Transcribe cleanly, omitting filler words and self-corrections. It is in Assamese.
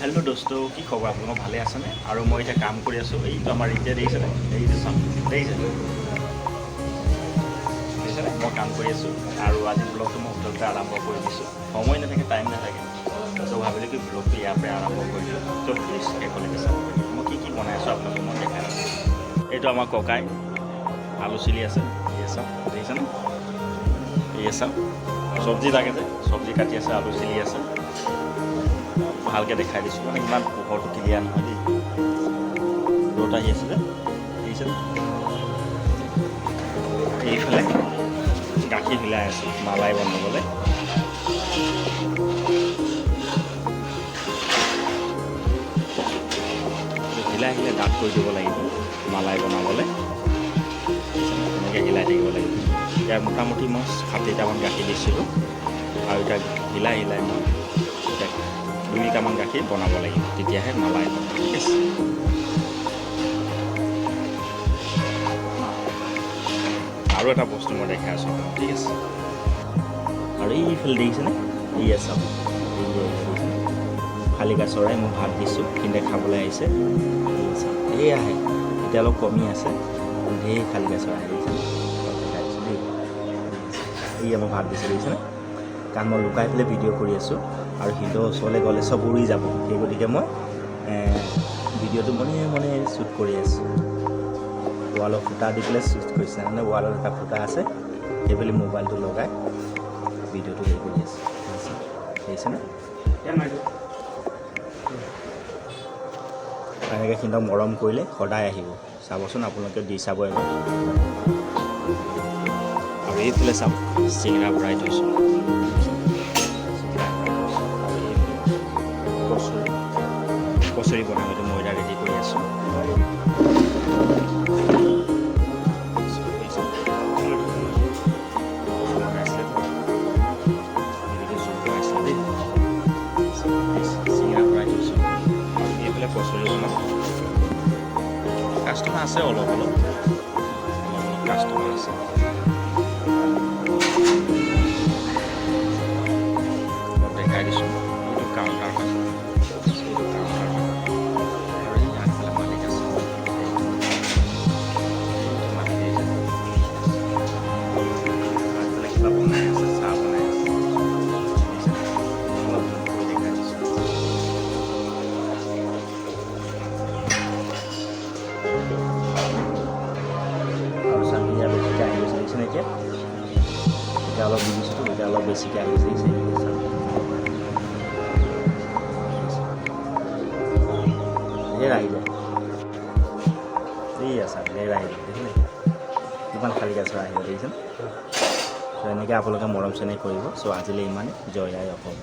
हेलो दोस्तों কি খবৰ আপোনালোক ভালে আছেনে আৰু মই এটা কাম কৰি আছো এইটো আমাৰ এতিয়া দেখিছেনে এইটো চাম দেখিছেনে মই কাম কৰি আছো আৰু আজি ব্লগটো মই উঠতে আৰম্ভ কৰি দিছো সময় নাথাকে টাইম নাথাকে তো ভাবিলে কি ব্লগটো ইয়াৰ পৰা আৰম্ভ কৰিলো তো প্লিজ একেলগে চাওক মই কি বনাই আছো আপোনালোকক মই দেখাই আছো এইটো আমাৰ ককাই আলু চিলি আছে এই চাওক দেখিছেনে এই চাওক চব্জি লাগে যে চব্জি কাটি আছে আলু চিলি আছে ভালকে দেখাই দিছোঁ মানে ইমান পোহৰটো ক্লিয়াৰ নহয় দেই ৰ'দ আহি আছে যে দেখিছে এইফালে গাখীৰ হিলাই আছোঁ মালাই বনাবলৈ হিলাই হিলাই ডাঠ কৰি দিব লাগিব মালাই বনাবলৈ এনেকৈ হিলাই থাকিব লাগিব ইয়াৰ মোটামুটি মই 7-8টামান গাখীৰ দিছিলোঁ আৰু এতিয়া হিলাই হিলাই মই 2লিটাৰমান গাখীৰ বনাব লাগিব তেতিয়াহে মালাই হ'ব ঠিক আছে আৰু এটা বস্তু মই দেখাই আছোঁ ঠিক আছে আৰু এইফালে দেখিছেনে এই চাওক শালিকা চৰাই মই ভাত দিছোঁ কিন্তু খাবলৈ আহিছে এই আহে এতিয়া অলপ কমি আছে ঢেৰ শালিকা চৰাই দেখিছেনে দেখাইছোঁ দেই এই মই ভাত দিছোঁ দেখিছেনে কাৰণ মই লুকাই পেলাই ভিডিঅ' কৰি আছোঁ আৰু সিহঁতৰ ওচৰলৈ গ'লে চব উৰি যাব সেই গতিকে মই ভিডিঅ'টো মনে মনে শ্বুট কৰি আছোঁ ৱালৰ ফুটা দি পেলাই শ্বুট কৰিছে মানে ৱালত এটা ফুটা আছে সেইবুলি মোবাইলটো লগাই ভিডিঅ'টো হেৰি কৰি আছোঁ দেখিছেনে এনেকৈ সিহঁতক মৰম কৰিলে সদায় আহিব চাবচোন আপোনালোকে দি চাব এবাৰ আৰু এইফালে চাব চিঙৰা ভৰাই থৈছোঁ কচুৰি বনাবলৈ ময়দা ৰেডি কৰি আছোঁ চিঙৰা ভৰাই থৈছোঁ আৰু এইফালে কচুৰি বনাম কাষ্টমাৰ আছে অলপ কাষ্টমাৰ আছে দেখাই দিছোঁ এইটো কাউণ্টাৰ হয় এতিয়া অলপ দিছোঁ এতিয়া অলপ বেছিকৈ আহিছে ঢেৰ আহি যায় এই আছে ঢেৰ আহি যায় দেখিলে কিমান শালিকা চৰাই আহিব দেখিছেনে ত' এনেকৈ আপোনালোকে মৰম চেনেহ কৰিব চ' আজিলৈ ইমানে জয় আই অসম